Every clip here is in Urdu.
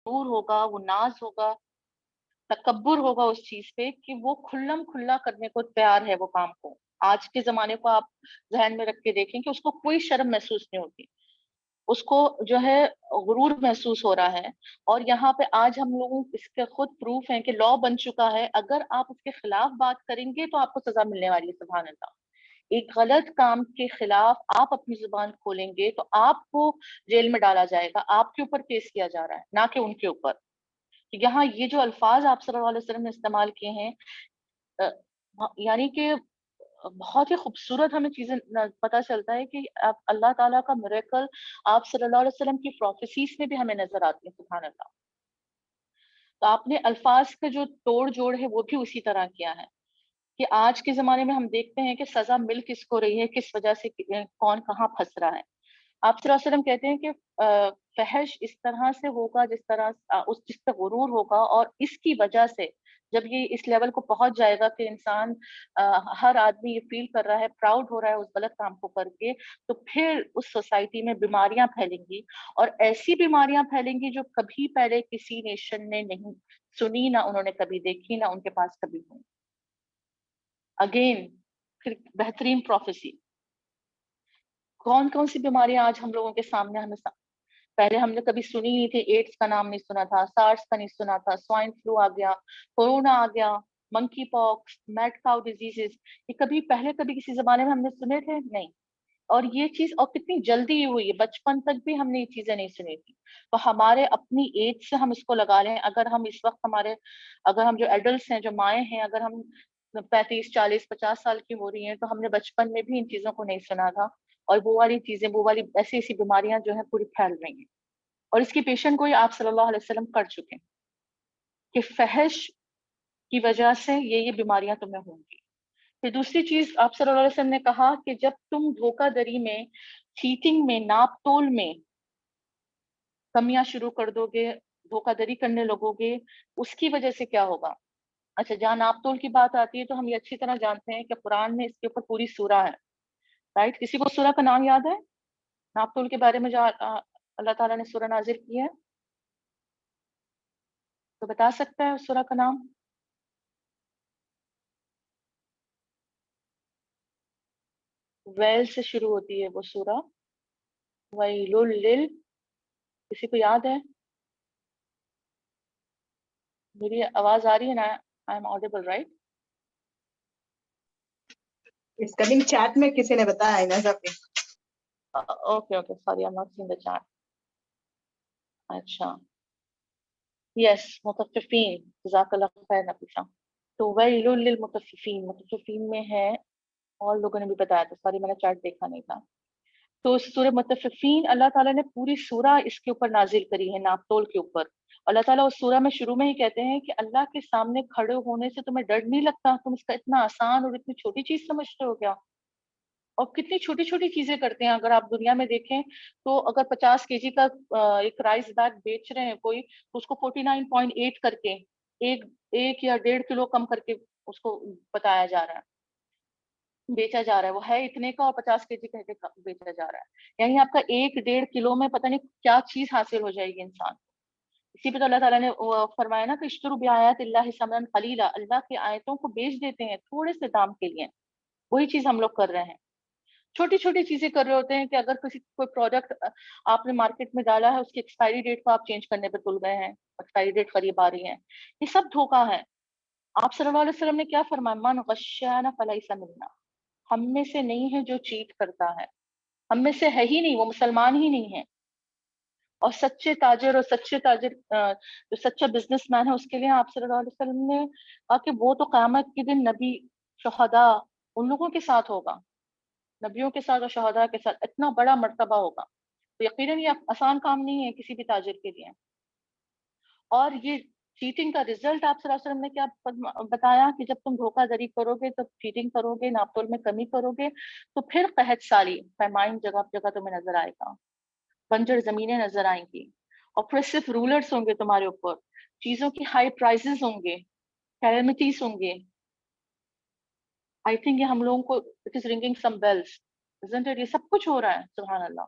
غرور ہوگا, وہ ناز ہوگا, تکبر ہوگا اس چیز پہ کہ وہ کھلم کھلا کرنے کو تیار ہے وہ کام کو. آج کے زمانے کو آپ ذہن میں رکھ کے دیکھیں کہ اس کو کوئی شرم محسوس نہیں ہوتی, اس کو جو ہے غرور محسوس ہو رہا ہے. اور یہاں پہ آج ہم لوگوں اس کے خود پروف ہیں کہ لا بن چکا ہے, اگر آپ اس کے خلاف بات کریں گے تو آپ کو سزا ملنے والی ہے. سبحان اللہ. ایک غلط کام کے خلاف آپ اپنی زبان کھولیں گے تو آپ کو جیل میں ڈالا جائے گا, آپ کے اوپر کیس کیا جا رہا ہے, نہ کہ ان کے اوپر. یہاں یہ جو الفاظ آپ صلی اللہ علیہ وسلم نے استعمال کیے ہیں, یعنی کہ بہت ہی خوبصورت ہمیں چیزیں پتہ چلتا ہے کہ آپ اللہ تعالیٰ کا میریکل آپ صلی اللہ علیہ وسلم کی پروفیسیز میں بھی ہمیں نظر آتی ہیں. سبحان اللہ. تو آپ نے الفاظ کا جو توڑ جوڑ ہے وہ بھی اسی طرح کیا ہے کہ آج کے زمانے میں ہم دیکھتے ہیں کہ سزا مل کس کو رہی ہے, کس وجہ سے کون کہاں پھنس رہا ہے. آپ صلی اللہ علیہ وسلم کہتے ہیں کہ فحش اس طرح سے ہوگا جس طرح اس جس پہ غرور ہوگا, اور اس کی وجہ سے جب یہ اس لیول کو پہنچ جائے گا کہ انسان ہر آدمی یہ فیل کر رہا ہے, پراؤڈ ہو رہا ہے اس غلط کام کو کر کے, تو پھر اس سوسائٹی میں بیماریاں پھیلیں گی, اور ایسی بیماریاں پھیلیں گی جو کبھی پہلے کسی نیشن نے نہیں سنی, نہ انہوں نے کبھی دیکھی, نہ ان کے پاس کبھی ہوئی. اگین پھر بہترین پروفیسی. کون کون سی بیماریاں آج ہم لوگوں کے سامنے ہمیں پہلے ہم نے کبھی سنی نہیں تھی. ایڈس کا نام نہیں سنا تھا, سارس کا نہیں سنا تھا, سوائن فلو آ گیا, کورونا آ گیا, منکی پاکس, میڈ کاؤ ڈیزیزز, یہ کبھی پہلے کبھی کسی زمانے میں ہم نے سنے تھے نہیں. اور یہ چیز اور کتنی جلدی ہوئی ہے, بچپن تک بھی ہم نے یہ چیزیں نہیں سنی تھی. تو ہمارے اپنی ایج سے ہم اس کو لگا لیں, اگر ہم اس وقت اگر ہم جو ایڈلٹس ہیں, جو مائیں ہیں, اگر ہم 35 40 50 سال کی ہو رہی ہیں, تو ہم نے بچپن میں بھی ان چیزوں کو نہیں سنا تھا. اور وہ والی چیزیں, وہ والی ایسی ایسی بیماریاں جو ہیں پوری پھیل رہی ہیں, اور اس کی پیشن گوئی آپ صلی اللہ علیہ وسلم کر چکے ہیں کہ فحش کی وجہ سے یہ بیماریاں تمہیں ہوں گی. پھر دوسری چیز آپ صلی اللہ علیہ وسلم نے کہا کہ جب تم دھوکہ دری میں, چیٹنگ میں, ناپ تول میں کمیاں شروع کر دو گے, دھوکہ دری کرنے لگو گے, اس کی وجہ سے کیا ہوگا. اچھا, جہاں ناپ تول کی بات آتی ہے تو ہم یہ اچھی طرح جانتے ہیں کہ قرآن میں اس کے اوپر پوری سورہ ہے, رائٹ. کسی کو سورہ کا نام یاد ہے ناپ تول کے بارے میں جو اللہ تعالیٰ نے سورہ نازل کی ہے, تو بتا سکتا ہے اس سورہ کا نام؟ ویل سے شروع ہوتی ہے وہ سورہ, ویل لل, کسی کو یاد ہے؟ میری آواز آ رہی ہے نا؟ I am audible right? اس کمنگ چیٹ میں کسی نے بتایا ہے نا سب نے. Okay okay, sorry, I am not seeing the chat. اچھا, یس, مطففین, جزاک اللہ خیر نفیسہ. تو ویل للمطففین, مطففین میں ہے, اور لوگوں نے بھی بتایا تھا, سوری میں نے چیٹ دیکھا نہیں تھا. تو سورہ مطففین اللہ تعالیٰ نے پوری سورہ اس کے اوپر نازل کری ہے, ناپ تول کے اوپر. اللہ تعالیٰ اس سورہ میں شروع میں ہی کہتے ہیں کہ اللہ کے سامنے کھڑے ہونے سے تمہیں ڈر نہیں لگتا, تم اس کا اتنا آسان اور اتنی چھوٹی چیز سمجھتے ہو کیا. اور کتنی چھوٹی چھوٹی چیزیں کرتے ہیں. اگر آپ دنیا میں دیکھیں تو اگر 50 kg کا ایک رائس بیگ بیچ رہے ہیں کوئی, تو اس کو 49.8 کر کے, ایک یا 1.5 کلو کم کر کے اس کو بتایا جا رہا ہے, بیچا جا رہا ہے. وہ ہے اتنے کا اور 50 kg کہہ کے بیچا جا رہا ہے. یعنی آپ کا 1 1.5 کلو میں پتہ نہیں کیا چیز حاصل ہو جائے گی انسان. اسی پہ تو اللہ تعالیٰ نے فرمایا نا کہ اشتروا بآیات اللہ ثمنا قلیلا, اللہ کی آیتوں کو بیچ دیتے ہیں تھوڑے سے دام کے لیے. وہی چیز ہم لوگ کر رہے ہیں, چھوٹی چھوٹی چیزیں کر رہے ہوتے ہیں کہ اگر کوئی پروڈکٹ آپ نے مارکیٹ میں ڈالا ہے, اس کی ایکسپائری ڈیٹ کو آپ چینج کرنے پہ تل گئے ہیں, ایکسپائری ڈیٹ قریب آ رہی ہے. یہ سب دھوکہ ہے. آپ صلی اللہ علیہ وسلم نے کیا فرمایا, من غشنا فلیس منا, ہم میں سے نہیں ہے جو چیٹ کرتا ہے, ہم میں سے ہے ہی نہیں, وہ مسلمان ہی نہیں ہے. اور سچے تاجر جو سچا بزنس مین ہے, اس کے لیے آپ صلی اللہ علیہ وسلم نے کہا کہ وہ تو قیامت کے دن نبی, شہداء, ان لوگوں کے ساتھ ہوگا, نبیوں کے ساتھ اور شہداء کے ساتھ اتنا بڑا مرتبہ ہوگا. تو یقیناً یہ آسان کام نہیں ہے کسی بھی تاجر کے لیے. اور یہ چیٹنگ کا رزلٹ آپ صلی اللہ علیہ وسلم نے کیا بتایا کہ جب تم دھوکہ دری کرو گے, جب چیٹنگ کرو گے, ناپ تول میں کمی کرو گے, تو پھر قحط سالی, پیمائن جگہ جگہ تمہیں نظر آئے گا, بنجر زمینیں نظر آئیں گی, اور پھر صرف رولرز ہوں گے تمہارے اوپر, چیزوں کی ہائی پرائزز ہوں گے, کیلمٹیز ہوں گے. آئی تھنک یہ ہم لوگوں کو it is ringing some bells, isn't it؟ یہ سب کچھ ہو رہا ہے, سبحان اللہ.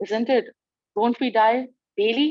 isn't it? Don't we die daily?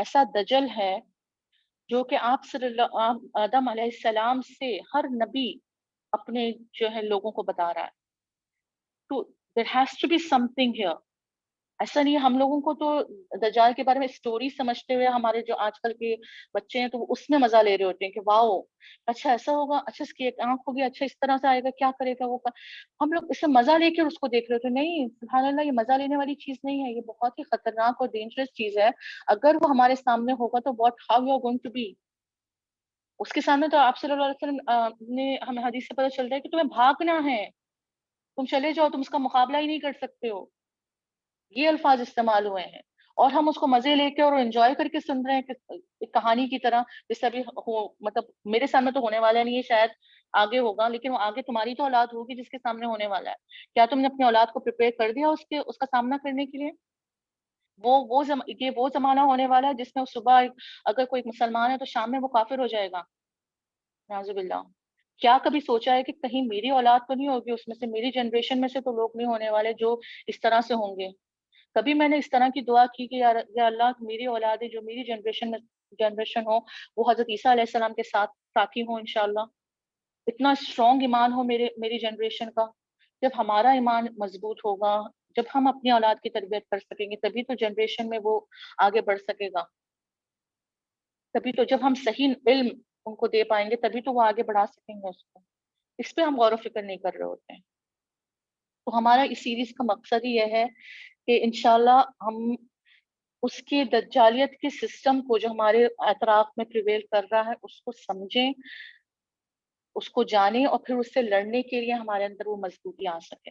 ایسا دجل ہے جو کہ آپ آدم علیہ السلام سے ہر نبی اپنے جو ہے لوگوں کو بتا رہا ہے. تو there has to be something here. ایسا نہیں ہے. ہم لوگوں کو تو دجال کے بارے میں اسٹوری سمجھتے ہوئے ہمارے جو آج کل کے بچے ہیں تو وہ اس میں مزہ لے رہے ہوتے ہیں کہ واؤ اچھا ایسا ہوگا, اچھا اس کی ایک آنکھ ہوگی, اچھا اس طرح سے آئے گا, کیا کرے گا وہ ہم لوگ اس سے مزہ لے کے اس کو دیکھ رہے ہوتے ہیں. نہیں, سبحان اللہ, یہ مزہ لینے والی چیز نہیں ہے, یہ بہت ہی خطرناک اور ڈینجرس چیز ہے. اگر وہ ہمارے سامنے ہوگا تو what how you are going to be. اس کے سامنے تو آپ صلی اللہ علیہ وسلم نے ہمیں حدیث سے پتہ چل رہا ہے کہ تمہیں بھاگنا ہے, تم چلے جاؤ, تم اس کا مقابلہ ہی نہیں کر سکتے ہو. یہ الفاظ استعمال ہوئے ہیں اور ہم اس کو مزے لے کے اور انجوائے کر کے سن رہے ہیں کہ ایک کہانی کی طرح, جیسے ابھی مطلب میرے سامنے تو ہونے والا نہیں ہے, شاید آگے ہوگا, لیکن وہ آگے تمہاری تو اولاد ہوگی جس کے سامنے ہونے والا ہے. کیا تم نے اپنی اولاد کو پریپیئر کر دیا اس کا سامنا کرنے کے لیے؟ یہ وہ زمانہ ہونے والا ہے جس میں صبح اگر کوئی مسلمان ہے تو شام میں وہ کافر ہو جائے گا, نعوذ باللہ. کیا کبھی سوچا ہے کہ کہیں میری اولاد تو نہیں ہوگی اس میں سے, میری جنریشن میں سے تو لوگ نہیں ہونے والے جو اس طرح سے ہوں گے؟ کبھی میں نے اس طرح کی دعا کی کہ یا اللہ میری اولاد جو میری جنریشن ہو وہ حضرت عیسیٰ علیہ السلام کے ساتھ ساتھی ہوں انشاءاللہ, اتنا اسٹرانگ ایمان ہو میری جنریشن کا. جب ہمارا ایمان مضبوط ہوگا, جب ہم اپنی اولاد کی تربیت کر سکیں گے, تبھی تو جنریشن میں وہ آگے بڑھ سکے گا. تبھی تو جب ہم صحیح علم ان کو دے پائیں گے تبھی تو وہ آگے بڑھا سکیں گے اس کو. اس پہ ہم غور و فکر نہیں کر رہے ہوتے ہیں. تو ہمارا اس سیریز کا مقصد ہی یہ ہے کہ انشاءاللہ ہم اس کی دجالیت کے سسٹم کو جو ہمارے اطراف میں پریویل کر رہا ہے اس کو سمجھیں, اس کو جانیں, اور پھر اس سے لڑنے کے لیے ہمارے اندر وہ مضبوطی آ سکے.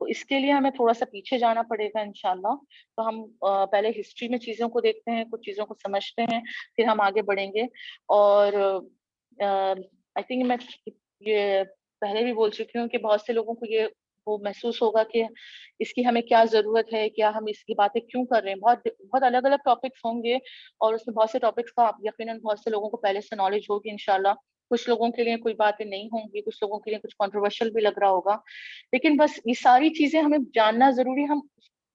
تو اس کے لیے ہمیں تھوڑا سا پیچھے جانا پڑے گا انشاءاللہ. تو ہم پہلے ہسٹری میں چیزوں کو دیکھتے ہیں, کچھ چیزوں کو سمجھتے ہیں, پھر ہم آگے بڑھیں گے. اور آئی تھنک میں یہ پہلے بھی بول چکی ہوں کہ بہت سے لوگوں کو یہ وہ محسوس ہوگا کہ اس کی ہمیں کیا ضرورت ہے, کیا ہم اس کی باتیں کیوں کر رہے ہیں. بہت الگ الگ ٹاپکس ہوں گے اور اس میں بہت سے ٹاپکس کا یقیناً بہت سے لوگوں کو پہلے سے نالج ہوگی انشاءاللہ. کچھ لوگوں کے لیے کوئی باتیں نہیں ہوں گی, کچھ لوگوں کے لیے کچھ کنٹروورشل بھی لگ رہا ہوگا, لیکن بس یہ ساری چیزیں ہمیں جاننا ضروری.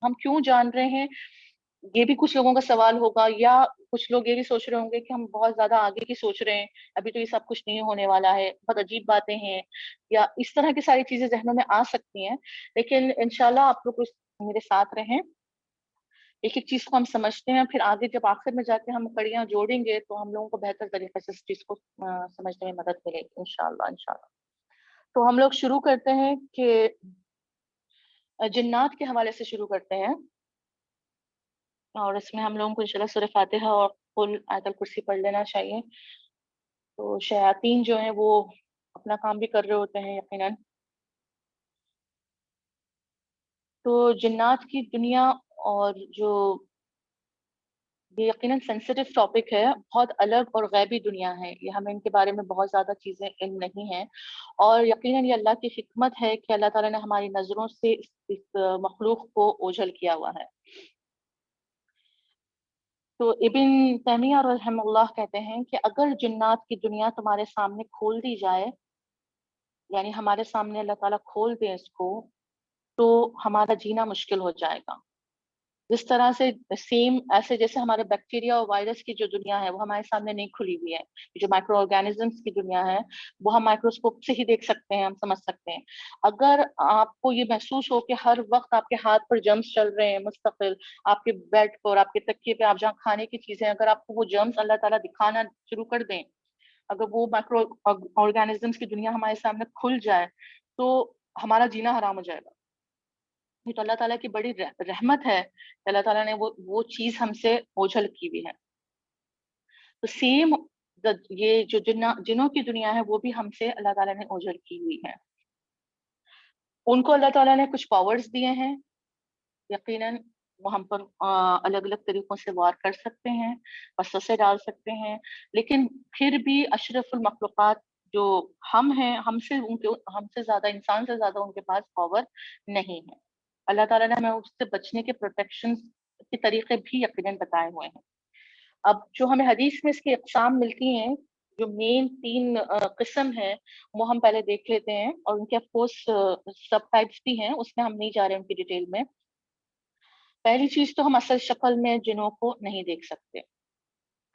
ہم کیوں جان رہے ہیں یہ بھی کچھ لوگوں کا سوال ہوگا, یا کچھ لوگ یہ بھی سوچ رہے ہوں گے کہ ہم بہت زیادہ آگے کی سوچ رہے ہیں, ابھی تو یہ سب کچھ نہیں ہونے والا ہے, بہت عجیب باتیں ہیں, یا اس طرح کی ساری چیزیں ذہنوں میں آ سکتی ہیں. لیکن انشاءاللہ آپ لوگ میرے ساتھ رہیں, ایک ایک چیز کو ہم سمجھتے ہیں, پھر آگے جب آخر میں جا کے ہم کڑیاں جوڑیں گے تو ہم لوگوں کو بہتر طریقے سے اس چیز کو سمجھنے میں مدد ملے گی انشاءاللہ. تو ہم لوگ شروع کرتے ہیں کہ جنات کے حوالے سے شروع کرتے ہیں, اور اس میں ہم لوگوں کو انشاءاللہ سورہ فاتحہ اور قل آیت الکرسی پڑھ لینا چاہیے. تو شیاطین جو ہیں وہ اپنا کام بھی کر رہے ہوتے ہیں یقیناً. تو جنات کی دنیا اور جو یہ یقیناً سینسیٹیو ٹاپک ہے, بہت الگ اور غیبی دنیا ہے, یہ ہمیں ان کے بارے میں بہت زیادہ چیزیں علم نہیں ہیں, اور یقیناً یہ اللہ کی حکمت ہے کہ اللہ تعالیٰ نے ہماری نظروں سے اس مخلوق کو اوجھل کیا ہوا ہے. تو ابن تیمیہ رحمہ اللہ کہتے ہیں کہ اگر جنات کی دنیا تمہارے سامنے کھول دی جائے, یعنی ہمارے سامنے اللہ تعالیٰ کھول دیں اس کو, تو ہمارا جینا مشکل ہو جائے گا. جس طرح سے سیم ایسے جیسے ہمارے بیکٹیریا اور وائرس کی جو دنیا ہے وہ ہمارے سامنے نہیں کھلی ہوئی ہے, جو مائکرو آرگینزمس کی دنیا ہے وہ ہم مائکروسکوپ سے ہی دیکھ سکتے ہیں, ہم سمجھ سکتے ہیں. اگر آپ کو یہ محسوس ہو کہ ہر وقت آپ کے ہاتھ پر جرمز چل رہے ہیں مستقل, آپ کے بیڈ پر, آپ کے تکیے پہ, آپ جہاں کھانے کی چیزیں, اگر آپ کو وہ جرمز اللہ تعالیٰ دکھانا شروع کر دیں, اگر وہ مائکرو آرگینزمس کی دنیا ہمارے سامنے کھل جائے تو ہمارا جینا حرام ہو جائے گا. یہ تو اللہ تعالیٰ کی بڑی رحمت ہے, اللہ تعالیٰ نے وہ چیز ہم سے اوجھل کی ہوئی ہے. تو سیم یہ جو جنوں کی دنیا ہے وہ بھی ہم سے اللہ تعالیٰ نے اوجھل کی ہوئی ہے. ان کو اللہ تعالیٰ نے کچھ پاورز دیے ہیں, یقیناً وہ ہم پر الگ الگ طریقوں سے وار کر سکتے ہیں, وسوسے ڈال سکتے ہیں, لیکن پھر بھی اشرف المخلوقات جو ہم ہیں, ہم سے زیادہ, انسان سے زیادہ ان کے پاس پاور نہیں ہے. اللہ تعالیٰ نے ہمیں اس سے بچنے کے پروٹیکشن کے طریقے بھی یقیناً بتائے ہوئے ہیں. اب جو ہمیں حدیث میں اس کی اقسام ملتی ہیں, جو مین 3 قسم ہیں, وہ ہم پہلے دیکھ لیتے ہیں, اور ان کے آف کورس سب ٹائپس بھی ہیں, اس میں ہم نہیں جا رہے ان کی ڈیٹیل میں. پہلی چیز تو ہم اصل شکل میں جنوں کو نہیں دیکھ سکتے,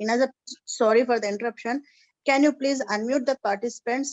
Inazap, sorry for the interruption. Can you please unmute the participants?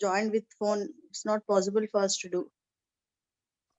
joined with phone. It's not possible for us to do.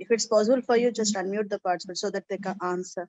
If it's possible for you, just unmute the participants so that they can answer.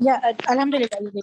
Yeah, alhamdulillah.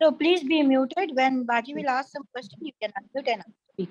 So please be muted. When Baji will ask some question, you can unmute and speak.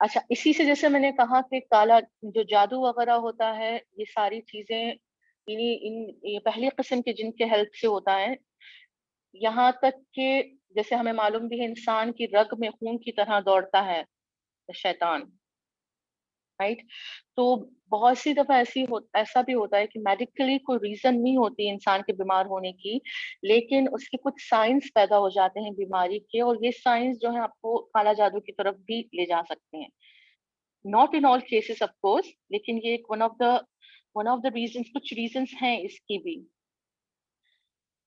اچھا اسی سے جیسے میں نے کہا کہ کالا جو جادو وغیرہ ہوتا ہے یہ ساری چیزیں یہ پہلی قسم کے جن کے ہیلپ سے ہوتا ہے. یہاں تک کہ جیسے ہمیں معلوم بھی ہے انسان کی رگ میں خون کی طرح دوڑتا ہے شیطان، رائٹ. تو بہت سی دفعہ ایسا بھی ہوتا ہے کہ میڈیکلی کوئی ریزن نہیں ہوتی انسان کے بیمار ہونے کی، لیکن اس کے کچھ سائنس پیدا ہو جاتے ہیں بیماری کے، اور یہ سائنس جو ہے آپ کو کالا جادو کی طرف بھی لے جا سکتے ہیں. Not in all cases of course, لیکن یہ ایک ون آف دا ریزنس، کچھ ریزنس ہیں اس کی بھی.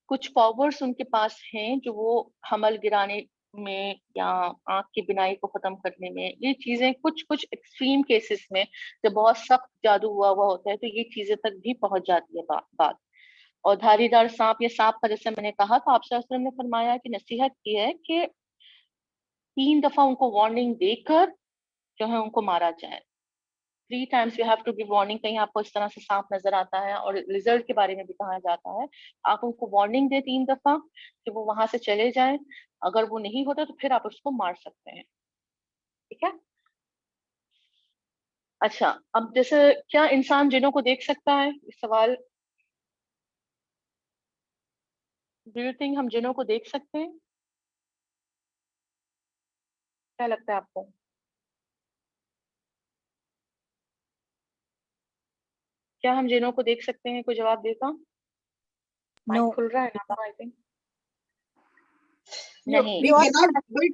کچھ پاورز ان کے پاس ہیں جو وہ حمل گرانے میں یا آنکھ کی بینائی کو ختم کرنے میں، یہ چیزیں کچھ ایکسٹریم کیسز میں جب بہت سخت جادو ہوا ہوتا ہے تو یہ چیزیں تک بھی پہنچ جاتی ہے بات. اور دھاری دار سانپ یا سانپ کا جیسے میں نے کہا تو آپ صلی اللہ علیہ وسلم نے فرمایا کہ نصیحت کی ہے کہ 3 دفعہ ان کو وارننگ دے کر جو ہے ان کو مارا جائے. 3 times you have to give warning. کہیں آپ کو اس طرح سے سانپ نظر آتا ہے، اور لیزرڈ کے بارے میں بھی کہا جاتا ہے، آپ ان کو وارننگ دیں 3 دفعہ کہ وہ وہاں سے چلے جائیں. اگر وہ نہیں ہوتا تو پھر آپ اس کو مار سکتے ہیں. ٹھیک ہے. اچھا اب جیسے کیا انسان جنوں کو دیکھ سکتا ہے، اس سوال ڈو یو تھنک ہم جنوں کو دیکھ سکتے ہیں؟ کیا لگتا ہے آپ کو؟ کیا ہم جنوں کو دیکھ سکتے ہیں؟ کوئی جواب دیتا؟ Mic No. کھل رہا ہے نا آئی تھنک. No, نہیں. we cannot, but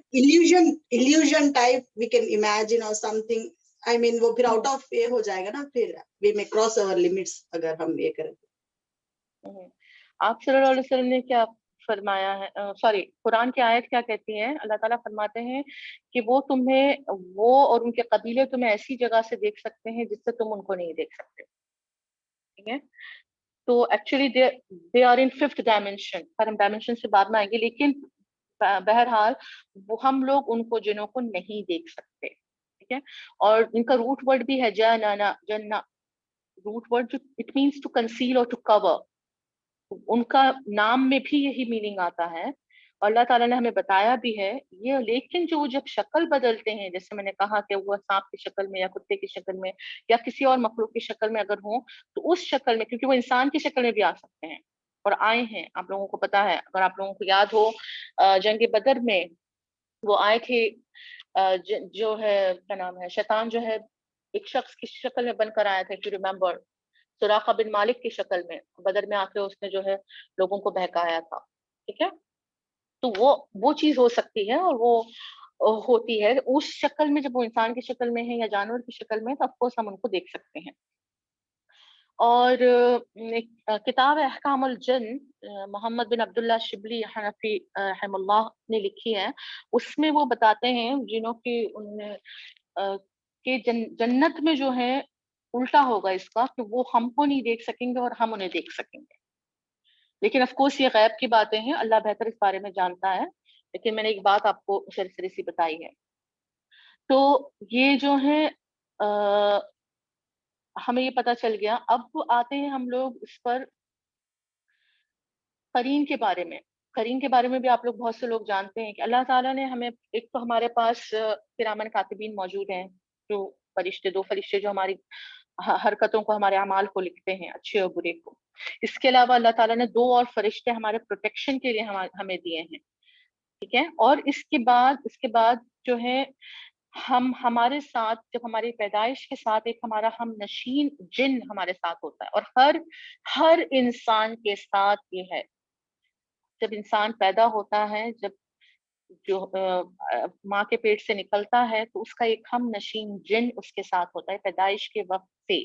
illusion type we can imagine or something. I mean وہ پھر out of یہ ہو جائے گا نا، پھر we may cross our limits اگر ہم یہ کریں. آپ صلی اللہ علیہ وسلم نے کیا فرمایا ہے، سوری قرآن کی آیت کیا کہتی ہے؟ اللہ تعالیٰ فرماتے ہیں کہ وہ اور ان کے قبیلے تمہیں ایسی جگہ سے دیکھ سکتے ہیں جس سے تم ان کو نہیں دیکھ سکتے. ٹھیک ہے. تو actually they are in 5th dimension. پر ہم ڈائمینشن سے بعد میں آئیں گے، لیکن بہرحال وہ ہم لوگ ان کو جنوں کو نہیں دیکھ سکتے. ٹھیک ہے. اور ان کا روٹ ورڈ بھی ہے جنہ. روٹ ورڈ جو اٹ مینس ٹو کنسیل اور ٹو کور، ان کا نام میں بھی یہی میننگ آتا ہے. اور اللہ تعالیٰ نے ہمیں بتایا بھی ہے یہ. لیکن جو جب شکل بدلتے ہیں، جیسے میں نے کہا کہ وہ سانپ کی شکل میں یا کتے کی شکل میں یا کسی اور مخلوق کی شکل میں اگر ہوں تو اس شکل میں، کیونکہ وہ انسان کی شکل میں بھی آ سکتے ہیں اور آئے ہیں. آپ لوگوں کو پتا ہے، اگر آپ لوگوں کو یاد ہو جنگ بدر میں وہ آئے تھے، جو ہے کیا نام ہے، شیطان جو ہے ایک شخص کی شکل میں بن کر آیا تھا. ٹو ریمبر سراقہ بن مالک کی شکل میں بدر میں آ کے اس نے جو ہے لوگوں کو بہکایا تھا. ٹھیک ہے. تو وہ چیز ہو سکتی ہے، اور وہ ہوتی ہے اس شکل میں. جب وہ انسان کی شکل میں ہے یا جانور کی شکل میں تو آف کورس ہم ان کو دیکھ سکتے ہیں. اور کتاب احکام الجن محمد بن عبداللہ شبلی حنفی رحم اللہ نے لکھی ہے. اس میں وہ بتاتے ہیں جنہوں کہ جنت میں جو ہے الٹا ہوگا اس کا، کہ وہ ہم کو نہیں دیکھ سکیں گے اور ہم انہیں دیکھ سکیں گے. لیکن آف کورس یہ غیب کی باتیں ہیں، اللہ بہتر اس بارے میں جانتا ہے، لیکن میں نے ایک بات آپ کو سرسری سی بتائی ہے. تو یہ جو ہے ہمیں یہ پتا چل گیا. اب آتے ہیں ہم لوگ اس پر قرین کے بارے میں. قرین کے بارے میں بھی آپ لوگ بہت سے لوگ جانتے ہیں کہ اللہ تعالیٰ نے ہمیں، ایک تو ہمارے پاس کرامن کاتبین موجود ہیں، جو فرشتے، 2 فرشتے جو ہماری حرکتوں کو، ہمارے اعمال کو لکھتے ہیں، اچھے اور برے کو. اس کے علاوہ اللہ تعالیٰ نے 2 اور فرشتے ہمارے پروٹیکشن کے لیے ہمیں دیے ہیں. ٹھیک ہے. اور اس کے بعد جو ہے ہمارے ساتھ، جب ہماری پیدائش کے ساتھ ایک ہمارا ہم نشین جن ہمارے ساتھ ہوتا ہے. اور ہر انسان کے ساتھ یہ ہے. جب انسان پیدا ہوتا ہے، جب جو ماں کے پیٹ سے نکلتا ہے تو اس کا ایک ہم نشین جن اس کے ساتھ ہوتا ہے پیدائش کے وقت سے،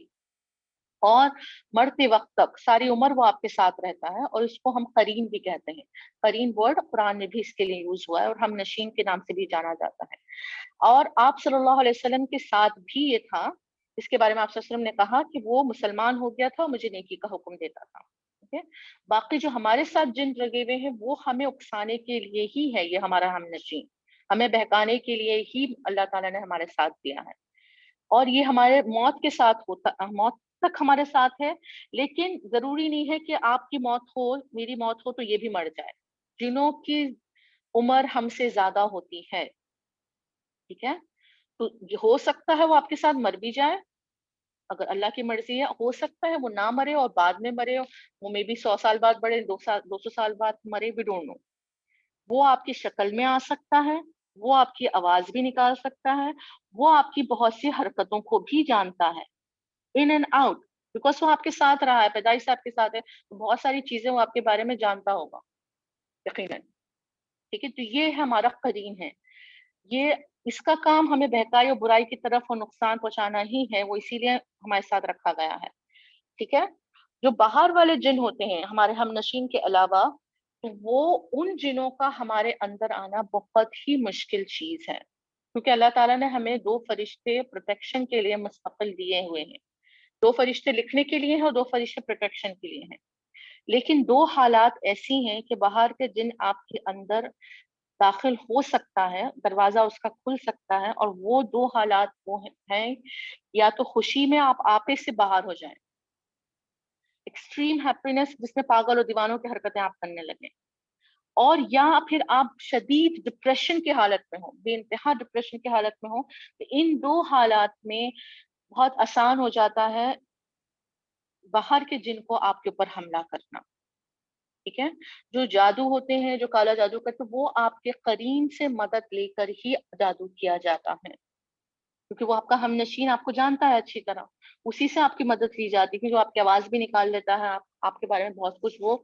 اور مرتے وقت تک ساری عمر وہ آپ کے ساتھ رہتا ہے. اور اس کو ہم قرین بھی کہتے ہیں. قرین ورڈ قرآن میں بھی اس کے لیے یوز ہوا ہے، اور ہم نشین کے نام سے بھی جانا جاتا ہے. اور آپ صلی اللہ علیہ وسلم کے ساتھ بھی یہ تھا، اس کے بارے میں آپ صلی اللہ علیہ وسلم نے کہا کہ وہ مسلمان ہو گیا تھا اور مجھے نیکی کا حکم دیتا تھا. باقی جو ہمارے ساتھ جن لگے ہوئے ہیں وہ ہمیں اکسانے کے لیے ہی ہے، یہ ہمارا ہم نشین ہمیں بہکانے کے لیے ہی اللہ تعالیٰ نے ہمارے ساتھ دیا ہے. اور یہ ہمارے موت کے ساتھ ہوتا، موت تک ہمارے ساتھ ہے. لیکن ضروری نہیں ہے کہ آپ کی موت ہو، میری موت ہو تو یہ بھی مر جائے. جنوں کی عمر ہم سے زیادہ ہوتی ہے. ٹھیک ہے. تو ہو سکتا ہے وہ آپ کے ساتھ مر بھی جائے، اگر اللہ کی مرضی ہے، ہو سکتا ہے وہ نہ مرے اور بعد میں مرے، وہ میں بھی 100 سال بعد بڑے، 200 سال بعد مرے، بھی ڈونٹ نو. وہ آپ کی شکل میں آ سکتا ہے، وہ آپ کی آواز بھی نکال سکتا ہے، وہ آپ کی بہت سی حرکتوں کو بھی جانتا ہے ان اینڈ آؤٹ، بیکاز وہ آپ کے ساتھ رہا ہے، پیدائش سے آپ کے ساتھ ہے، تو بہت ساری چیزیں وہ آپ کے بارے میں جانتا ہوگا یقیناً. ٹھیک ہے، تو یہ ہمارا قرین ہے. یہ اس کا کام ہمیں بہکائی اور برائی کی طرف اور نقصان پہنچانا ہی ہے، وہ اسی لیے ہمارے ساتھ رکھا گیا ہے. ٹھیک ہے. جو باہر والے جن ہوتے ہیں ہمارے ہم نشین کے علاوہ، تو وہ ان جنوں کا ہمارے اندر آنا بہت ہی مشکل چیز ہے، کیونکہ اللہ تعالیٰ نے ہمیں 2 فرشتے پروٹیکشن کے لیے مستقل دیے ہوئے ہیں. 2 فرشتے لکھنے کے لیے ہیں اور 2 فرشتے پروٹیکشن کے لیے ہیں. لیکن 2 حالات ایسی ہیں کہ باہر کے جن آپ کے اندر داخل ہو سکتا ہے، دروازہ اس کا کھل سکتا ہے، اور وہ 2 حالات وہ ہیں، یا تو خوشی میں آپ آپے سے باہر ہو جائیں، ایکسٹریم ہیپینس جس میں پاگل اور دیوانوں کی حرکتیں آپ کرنے لگیں، اور یا پھر آپ شدید ڈپریشن کی حالت میں ہوں، بے انتہا ڈپریشن کی حالت میں ہوں. تو ان 2 حالات میں بہت آسان ہو جاتا ہے باہر کے جن کو آپ کے اوپر حملہ کرنا. ٹھیک ہے. جو جادو ہوتے ہیں، جو کالا جادو کرتے ہیں، وہ آپ کے قرین سے مدد لے کر ہی جادو کیا جاتا ہے، کیونکہ وہ آپ کا ہم نشین آپ کو جانتا ہے اچھی طرح، اسی سے آپ کی مدد لی جاتی ہے، جو آپ کی آواز بھی نکال لیتا ہے، آپ کے بارے میں بہت کچھ وہ